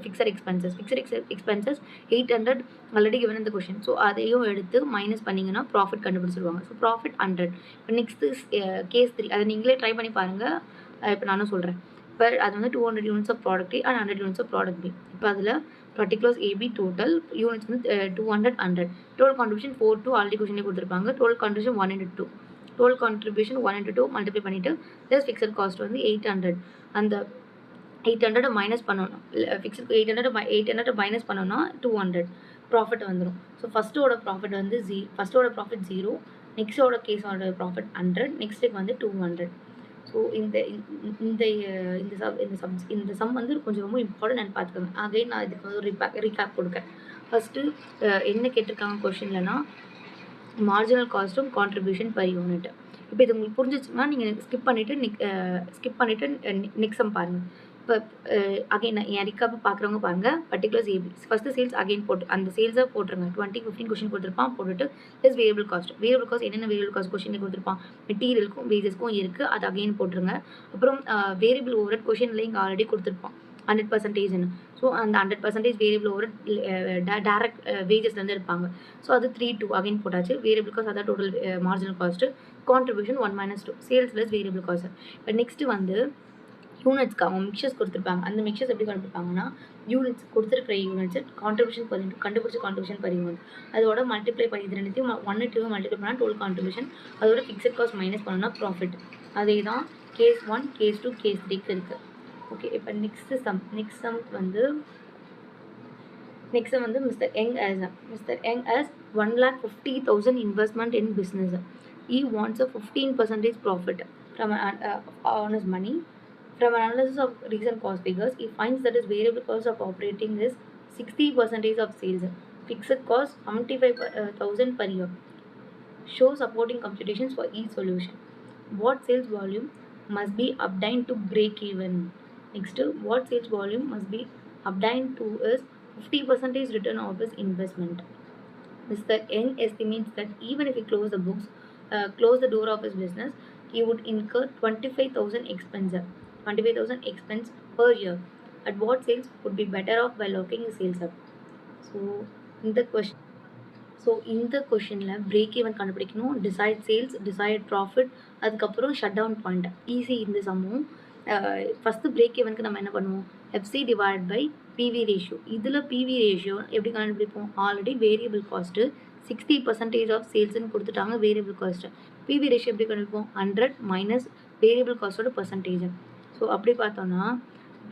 fixed expenses. Fixed expenses 800 already given in the question. So அதையும் எடுத்து மைனஸ் பண்ணிங்கன்னா ப்ராஃபிட் கண்டுபிடிச்சிருவாங்க. So profit 100. இப்போ நெக்ஸ்ட்டு கேஸ் 3 அதை நீங்களே ட்ரை பண்ணி பாருங்கள். இப்போ நானும் சொல்கிறேன். இப்போ அது வந்து 200 units of product A and 100 units of product B. இப்போ அதில் பர்டிகுலர்ஸ் ஏபி டோட்டல் யூனிட்ஸ் வந்து 200, 100. டோட்டல் கான்ட்ரிபியூஷன் 4, 2 ஆல்ரெடி கொஷினே கொடுத்துருப்பாங்க. Total contribution 1 × 2. Total contribution 1 × 2 multiply பண்ணிவிட்டு ப்ளஸ் ஃபிக்ஸட் காஸ்ட் வந்து 800. அந்த 800 மைனஸ் பண்ணணும். ஃபிக்ஸட் 800 மைனஸ் பண்ணோன்னா 200 ப்ராஃபிட் வந்துடும். ஸோ ஃபஸ்ட்டோட ப்ராஃபிட் வந்து ஃபஸ்ட்டோட ப்ராஃபிட் 0. நெக்ஸ்ட்டோட கேஸோட ப்ராஃபிட் 100. நெக்ஸ்ட்டுக்கு வந்து 200. ஸோ இந்த சம் வந்து கொஞ்சம் ரொம்ப இம்பார்ட்டன்ட் பார்த்துக்கோங்க. அகைன் நான் இதுக்கு வந்து ஒரு ரீகேப் கொடுக்குறேன். ஃபஸ்ட்டு என்ன கேட்டிருக்காங்க கொஷின்லனா மார்ஜினல் காஸ்ட்டும் கான்ட்ரிபியூஷன் பர் யூனிட். இப்போ இது உங்களுக்கு புரிஞ்சிச்சுன்னா நீங்கள் ஸ்கிப் பண்ணிவிட்டு நெக்ஸ்ட் சம் பாருங்கள். இப்போ அகைன் என் ரிக்காப்பை பார்க்குறவங்க பாருங்கள். Particulars AB first sales again போட்டு அந்த சேல்ஸை போட்டுருங்க. 2015 கொஷின் கொடுத்துருப்பான். போட்டுட்டு ப்ளஸ் வேரியபிள் காஸ்ட் என்னென்ன வேரியபிள் காஸ்ட் கொஷினில் கொடுத்துருப்பான்? மெட்டீரியலுக்கும் வேஜஸ்க்கும் இருக்குது. அது அகைன் போட்டுருங்க. அப்புறம் வேரியபிள் ஓவரட் கொஷினில் இங்கே ஆல்ரெடி கொடுத்துருப்பான் 100%. ஸோ அந்த 100% வேரியபிள் ஓவரட் டேரக்ட் வேஜஸ்லேருந்து இருப்பாங்க. ஸோ அது 3, 2 அகைன் போட்டாச்சு. வேரியபிள் காஸ்ட் அதான் total marginal cost. Contribution 1 - 2 sales plus variable cost. இப்போ நெக்ஸ்ட்டு வந்து யூனிட்ஸ்க்கு அவங்க மிக்சர்ஸ் கொடுத்துருப்பாங்க. அந்த மிக்சர்ஸ் எப்படி கண்டுபிடிப்பாங்கன்னா, யூனிட்ஸ் கொடுத்துருக்கிற யூனிட்ஸை கான்ட்ரிபியூஷன் பர் யூனிட் கண்டுபிடிச்ச கான்ட்ரிபியூஷன் பர் யூனிட் அதோட மல்டிப்ளை பண்ணி இது ரெண்டுத்தையும் 1 2 மல்டிப்ளை பண்ணால் டோட்டல் கான்ட்ரிபியூஷன் அதோட ஃபிக்ஸட் காஸ்ட் மைனஸ் பண்ணோம்னா ப்ராஃபிட். அதே தான் கேஸ் 1 கேஸ் 2 கேஸ் 3க்கு இருக்குது. ஓகே, இப்போ நெக்ஸ்ட் சம் வந்து Mr. Young has 1,50,000 investment in business. He wants a 15% profit from on his money. From analysis of recent cost figures, he finds that his variable cost of operating is 60% of sales. Fixed cost 75,000 per year. Show supporting computations for each solution. What sales volume must be obtained to break even? Next, what sales volume must be obtained to is 50% return of his investment. Mr. Young estimates that even if he close the door of his business, he would incur 25,000 expense per year. At what sales would be better off by locking his sales up? இந்த கொஷினில் break even கண்டுபிடிக்கணும், desired sales, desired profit, அதுக்கப்புறம் shut down point. Easy இந்த சம்மும். First break ஈவனுக்கு நம்ம என்ன பண்ணுவோம், FC divide by PV ratio. இதில் பிவி ரேஷியோ எப்படி கண்டுபிடிப்போம், ஆல்ரெடி வேரியபிள் காஸ்ட்டு 60% ஆஃப் சேல்ஸ்ன்னு கொடுத்துட்டாங்க வேரியபிள் காஸ்ட்டு. பிவி ரேஷியோ எப்படி கண்டுபிடிப்போம், 100 மைனஸ் வேரியபிள் காஸ்ட்டோட பர்சன்டேஜ். ஸோ அப்படி பார்த்தோன்னா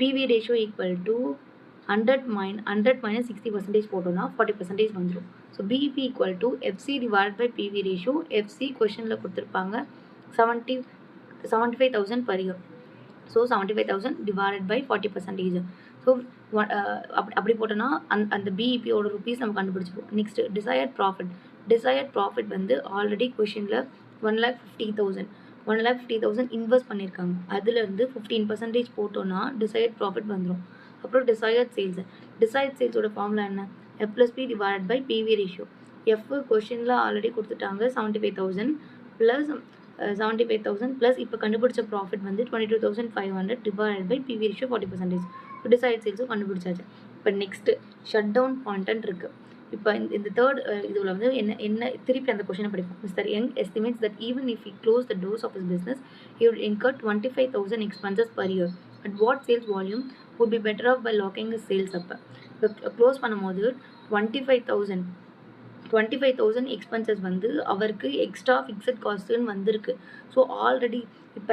PV ratio equal to 100 minus 60% போட்டோம்னா 40% வந்துடும். So BP equal to FC divide by PV ratio. FC கொஷனில் கொடுத்துருப்பாங்க 75,000 per year. So 75,000 divided by 40%. So அப்படி போட்டோன்னா அந்த பிஇபியோட ருபீஸ் நம்ம கண்டுபிடிச்சிப்போம். நெக்ஸ்ட் டிசையர்ட் ப்ராஃபிட் வந்து ஆல்ரெடி கொஷனில் 1,50,000 இன்வெஸ்ட் பண்ணியிருக்காங்க. அதுலேருந்து 15% போட்டோன்னா டிசையர்ட் ப்ராஃபிட் வந்துடும். அப்புறம் டிசையர்ட் சேல்ஸோட ஃபார்முலா என்ன, F plus P divide by PV ratio. F கொஷனில் ஆல்ரெடி கொடுத்துட்டாங்க 75,000 ப்ளஸ் 75,000 ப்ளஸ் இப்போ கண்டுபிடிச்ச ப்ராஃபிட் வந்து 22,500 divide by PV ratio 40%. So desired சேல்ஸும் கண்டுபிடிச்சாச்சு. இப்போ நெக்ஸ்ட்டு ஷட் டவுன் பாயிண்ட் இருக்குது. இப்போ இந்த தேர்ட் இதில் வந்து என்ன திருப்பி அந்த கொஷனை படிப்போம். Mister Young estimates that even if he close the doors of his business he would incur 25,000 expenses per year. At what sales volume would be better off by locking his sales up? இப்போ close பண்ணும்போது 25,000 expenses வந்து அவருக்கு extra fixed காஸ்ட்டுன்னு வந்திருக்கு. So already இப்போ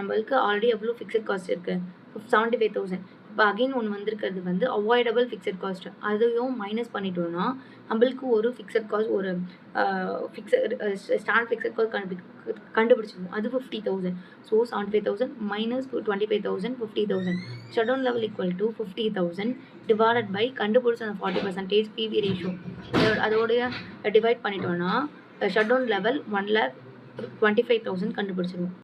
நம்மளுக்கு already எவ்வளோ fixed cost இருக்குது, 75,000. இப்போ அகைன் ஒன்று வந்திருக்கிறது வந்து அவாய்டபிள் ஃபிக்ஸட் காஸ்ட். அதையும் மைனஸ் பண்ணிட்டோன்னா நம்மளுக்கு ஒரு ஃபிக்ஸட் காஸ்ட் ஒரு ஸ்டாண்ட் ஃபிக்ஸட் காஸ்ட் கண்டுபிடிச்சிருவோம். அது 50,000. So 75,000 minus 25,000 50,000. Shut down level equal to 50,000 divided by கண்டுபிடிச்ச அந்த 40% பிவி ரேஷியோ அதோடைய டிவைட் பண்ணிட்டோன்னா ஷட் டவுன் லெவல் 1,25,000 கண்டுபிடிச்சிருவோம்.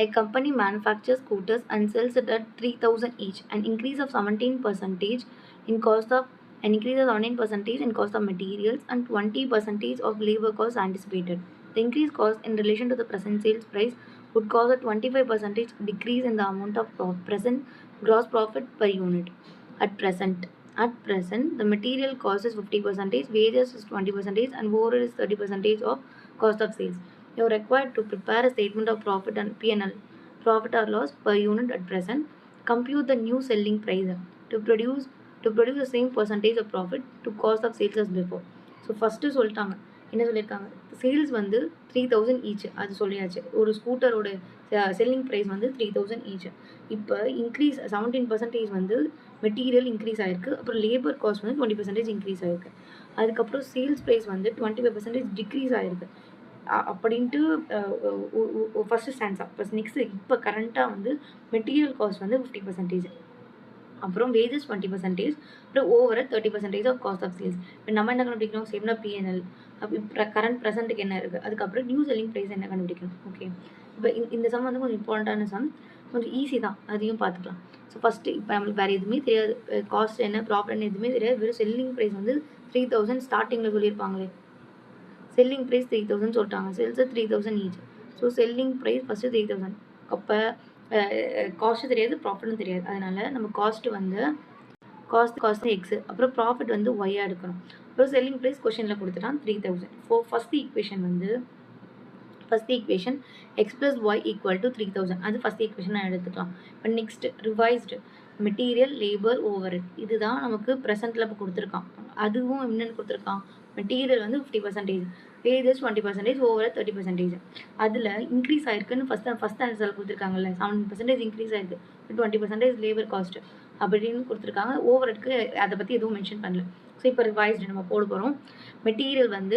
A company manufactures scooters and sells it at 3,000 each. An increase of 17% in cost of materials and 20% of labor costs anticipated. The increased cost in relation to the present sales price would cause a 25% decrease in the amount of present gross profit per unit. At present, the material cost is 50%, wages is 20%, and overhead is 30% of cost of sales. You are required to prepare a statement of profit and P&L, profit or loss per unit at present. Compute the new selling price to produce the same percentage of profit to cost of sales as before. So first சொல்லிட்டாங்க, என்ன சொல்லியிருக்காங்க, sales வந்து 3,000 each, அது சொல்லியாச்சு. ஒரு ஸ்கூட்டரோட selling price வந்து 3,000 each. இப்போ increase 17% வந்து மெட்டீரியல் இன்க்ரீஸ் ஆகிருக்கு. அப்புறம் லேபர் காஸ்ட் வந்து 20% இன்க்ரீஸ் ஆகிருக்கு. அதுக்கப்புறம் சேல்ஸ் ப்ரைஸ் வந்து 25% டிக்ரீஸ் ஆகிருக்கு அப்படின்ட்டு ஃபஸ்ட்டு ஸ்டாண்ட்ஸாக. ஃபஸ்ட் நெக்ஸ்ட்டு இப்போ கரண்ட்டாக வந்து மெட்டீரியல் காஸ்ட் வந்து 50%, அப்புறம் வேஜஸ் 20%, அப்புறம் overall 30% of cost of sales. இப்போ நம்ம என்ன கண்டுபிடிக்கணும், சேம்னா பிஎன்எல். அப்போ இப்போ ப்ரெசென்ட்டுக்கு என்ன இருக்குது, அதுக்கப்புறம் நியூ செல்லிங் ப்ரைஸ் என்ன கண்டுபிடிக்கணும். ஓகே, இப்போ இந்த சம் வந்து கொஞ்சம் இம்பார்ட்டண்டான சம், கொஞ்சம் ஈஸி தான், அதையும் பார்த்துக்கலாம். ஸோ ஃபஸ்ட்டு இப்போ நம்மளுக்கு வேறு எதுவுமே தெரியாது, காஸ்ட் என்ன ப்ராஃபிட் என்ன எதுவுமே தெரியாது. வெறும் செல்லிங் ப்ரைஸ் வந்து 3,000 ஸ்டார்டிங்கில் சொல்லியிருப்பாங்களே. செல்லிங் ப்ரைஸ் 3,000 சொல்லிட்டாங்க, sales 3,000 each. So selling price first 3,000. அப்போ காஸ்ட்டு தெரியாது, ப்ராஃபிட்டும் தெரியாது. அதனால் நம்ம காஸ்ட் எக்ஸு, அப்புறம் ப்ராஃபிட் வந்து ஒய்யாக எடுக்கணும். அப்புறம் செல்லிங் ப்ரைஸ் கொஷனில் கொடுத்துட்டான் 3,000. ஃபஸ்ட்டு ஈக்குவேஷன் வந்து first equation x plus y equal to 3000 அது ஃபஸ்ட் ஈக்குவேஷன் நான் எடுத்துக்கலாம். இப்போ next revised material labour over இதுதான் நமக்கு ப்ரெசென்ட்டில் இப்போ கொடுத்துருக்கான். அதுவும் என்னென்னு கொடுத்துருக்கான், மெட்டீரியல் வந்து 50%, வேஜஸ் 20%, ஓவர் 30%. அதில் இன்க்ரீஸ் ஆயிருக்குன்னு ஃபஸ்ட் ஆன்சரில் கொடுத்துருக்காங்கல்ல, 7% இன்க்ரீஸ் ஆயிருக்கு, 20% லேபர் காஸ்ட் அப்படின்னு கொடுத்துருக்காங்க. ஓவருக்கு அதை பற்றி எதுவும் மென்ஷன் பண்ணல. ஸோ இப்போ ரிவைஸ்டு நம்ம போட போகிறோம். மெட்டீரியல் வந்து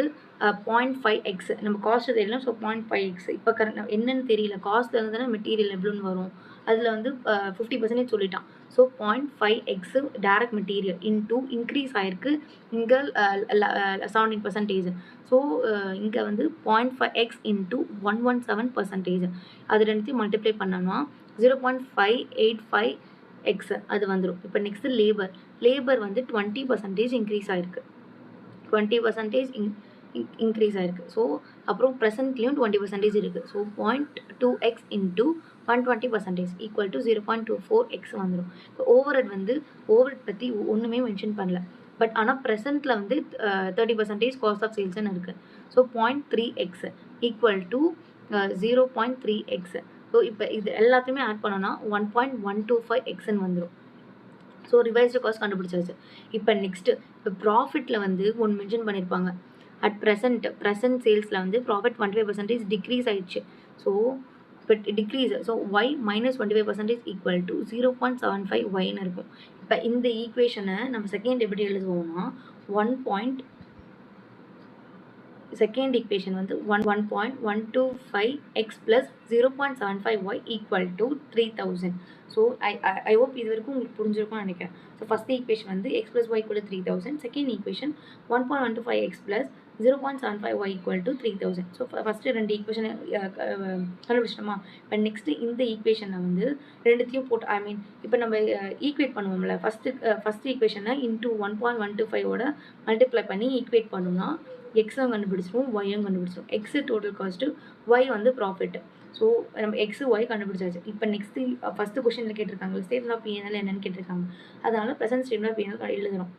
0.5x நம்ம காஸ்ட் தெரியல. ஸோ 0.5x இப்போ கரெக்ட் என்னன்னு தெரியல, காஸ்ட் இருந்தால் மெட்டீரியல் எவ்வளோன்னு வரும். அதில் வந்து 50% சொல்லிட்டான். So 0.5x direct material into increase ஆயிருக்கு இங்கே 17%. ஸோ இங்கே வந்து 0.5x இன்டூ 117%. அது ரெண்டுத்தையும் மல்டிப்ளை பண்ணோம்னா 0.585x அது வந்துடும். இப்போ நெக்ஸ்ட்டு லேபர் வந்து 20% இன்க்ரீஸ் ஆயிருக்கு, 20% இன்க்ரீஸ் ஆயிருக்கு. ஸோ அப்புறம் ப்ரெசென்ட்லேயும் 20% இருக்குது. So 0.2x into 120% equal to 0.24x வந்துடும். இப்போ ஓவர்ஹெட் பற்றி ஒன்றுமே மென்ஷன் பண்ணல. பட் ஆனால் ப்ரெசென்ட்டில் வந்து 30% காஸ்ட் ஆஃப் சேல்ஸ்ன்னு இருக்குது. So 0.3x equal to 0.3x. So இப்போ இது எல்லாத்தையுமே ஆட் பண்ணோன்னா 1.125xன்னு வந்துடும். ஸோ ரிவைஸ்டு காஸ்ட் கண்டுபிடிச்சாச்சு. இப்போ நெக்ஸ்ட்டு இப்போ ப்ராஃபிட்டில் வந்து ஒன்று மென்ஷன் பண்ணியிருப்பாங்க. அட் ப்ரெசன்ட் சேல்ஸில் வந்து ப்ராஃபிட் 25% டிக்ரீஸ் ஆயிடுச்சு. ஸோ இப்போ decrease, so Y minus 25% equal to 0.75yன்னு இருக்கும். இப்போ இந்த ஈக்குவேஷனை நம்ம செகண்ட் எப்படி எழுதுவோம்னா செகண்ட் ஈக்குவேஷன் வந்து 1.125x plus 0.75y equal to 3000. So I hope இது வரைக்கும் உங்களுக்கு புரிஞ்சிருக்கும்னு நினைக்கிறேன். ஸோ ஃபஸ்ட் ஈக்குவேஷன் வந்து x plus y equal to 3000, second equation 1.125x plus 0.75y equal to 3000. So first ரெண்டு ஈக்குவேஷனை கண்டுபிடிச்சிட்டோமா. இப்போ நெக்ஸ்ட்டு இந்த ஈக்குவேஷனை வந்து ரெண்டுத்தையும் போட்டு இப்போ நம்ம ஈக்குவேட் பண்ணுவோம்ல, ஃபஸ்ட்டு ஈக்குவேஷனை இன்டூ 1.125ஓட மல்டிப்ளை பண்ணி ஈக்குவேட் பண்ணோம்னா எக்ஸும் கண்டுபிடிச்சிருவோம், ஒய்யும் கண்டுபிடிச்சிருவோம். எக்ஸு டோட்டல் காஸ்ட்டு, ஒய் வந்து ப்ராஃபிட். ஸோ நம்ம எக்ஸு ஒய் கண்டுபிடிச்சாச்சு. இப்போ நெக்ஸ்ட்டு ஃபஸ்ட்டு கொஸ்டினில் கேட்டிருக்காங்க ஸ்டேட்மெண்ட் ஆஃப் P&L என்னென்னு கேட்டிருக்காங்க. அதனால ப்ரெசென்ட் ஸ்டேட்மெண்ட் ஆஃப் P&L எழுதணும்.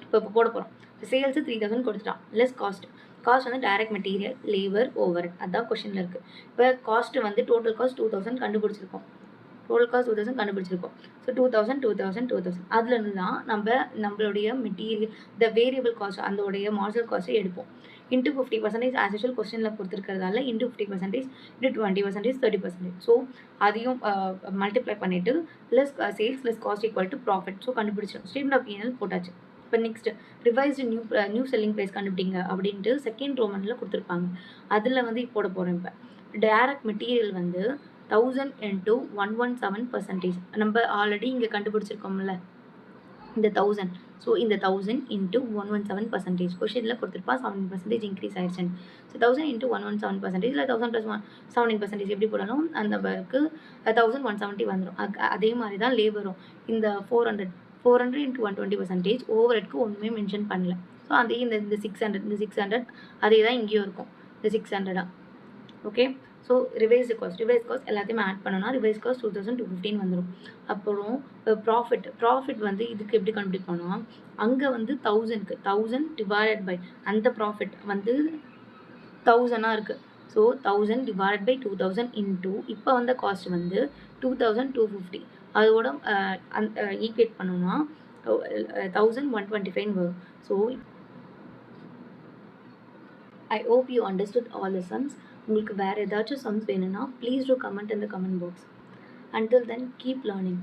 இப்போ போட போகிறோம். சேல்ஸு 3000 கொடுத்துட்டான், லெஸ் காஸ்ட் வந்து டைரக்ட் மெட்டீரியல் லேபர் ஓவர் அதுதான் கொஸ்டினில் இருக்குது. இப்போ காஸ்ட்டு வந்து டோட்டல் காஸ்ட் 2000 கண்டுபிடிச்சிருக்கோம். ஸோ 2000 அதுலேருந்து தான் நம்மளுடைய மெட்டீரியல் வேரியபிள் காஸ்ட் அதோடைய மார்ஜினல் காஸ்ட்டை எடுப்போம். இன்ட்டு 50% ஆஸ் யூஷுவல் கொஸ்டினில் கொடுத்துருக்கிறதால இன்ட்டு 50% இன்ட்டு 20% 30%. ஸோ அதையும் மல்டிப்ளை பண்ணிவிட்டு less sales less cost equal to profit. So கண்டுபிடிச்சோம். ஸ்டேட்மெண்ட் ஆஃப் P&L போட்டாச்சு. இப்போ next revised new selling price கண்டுபிடிங்க அப்படின்ட்டு செகண்ட் ரோமனில் கொடுத்துருப்பாங்க. அதில் வந்து போட போகிறேன். இப்போ டைரக்ட் மெட்டீரியல் வந்து 1000 இன்ட்டு 117%. நம்ம ஆல்ரெடி இங்கே கண்டுபிடிச்சிருக்கோம்ல இந்த 1000. ஸோ இந்த 1000 இன்ட்டு 117%. கொஷனில் கொடுத்துருப்பா 17% இன்க்ரீஸ் ஆயிடுச்சுன்னு. ஸோ 1000 இன்ட்டு 117% இல்லை 1000 ப்ளஸ் 17% எப்படி போடணும், அந்த நம்பருக்கு 1170 வந்துடும். அதே மாதிரி தான் லேபரும் இந்த 400 இன்ட்டு 120% ஓவர்ஹெட்க்கு ஒன்றுமே மென்ஷன் பண்ணல. ஸோ அதே இந்த 600 அதே தான் இங்கேயும் இருக்கும், இந்த 600. ஓகே. ஸோ ரிவைஸ் காஸ்ட் எல்லாத்தையுமே ஆட் பண்ணோன்னா ரிவைஸ் காஸ்ட் 2215 வந்துடும். அப்புறம் ப்ராஃபிட் வந்து இதுக்கு எப்படி கண்டுபிடிப்போம்னா அங்கே வந்து 1000 டிவைடட் பை அந்த ப்ராஃபிட் வந்து 1000 இருக்குது. ஸோ 1000 டிவைடட் பை 2000 இன்டூ இப்போ வந்த காஸ்ட் வந்து 2250. அதோட ஈக்குவேட் பண்ணோம்னா 1125 வரும். So I hope you understood all the sums. உங்களுக்கு வேறு ஏதாச்சும் சம்ஸ் வேணும்னா please do comment in the comment box. Until then, keep learning.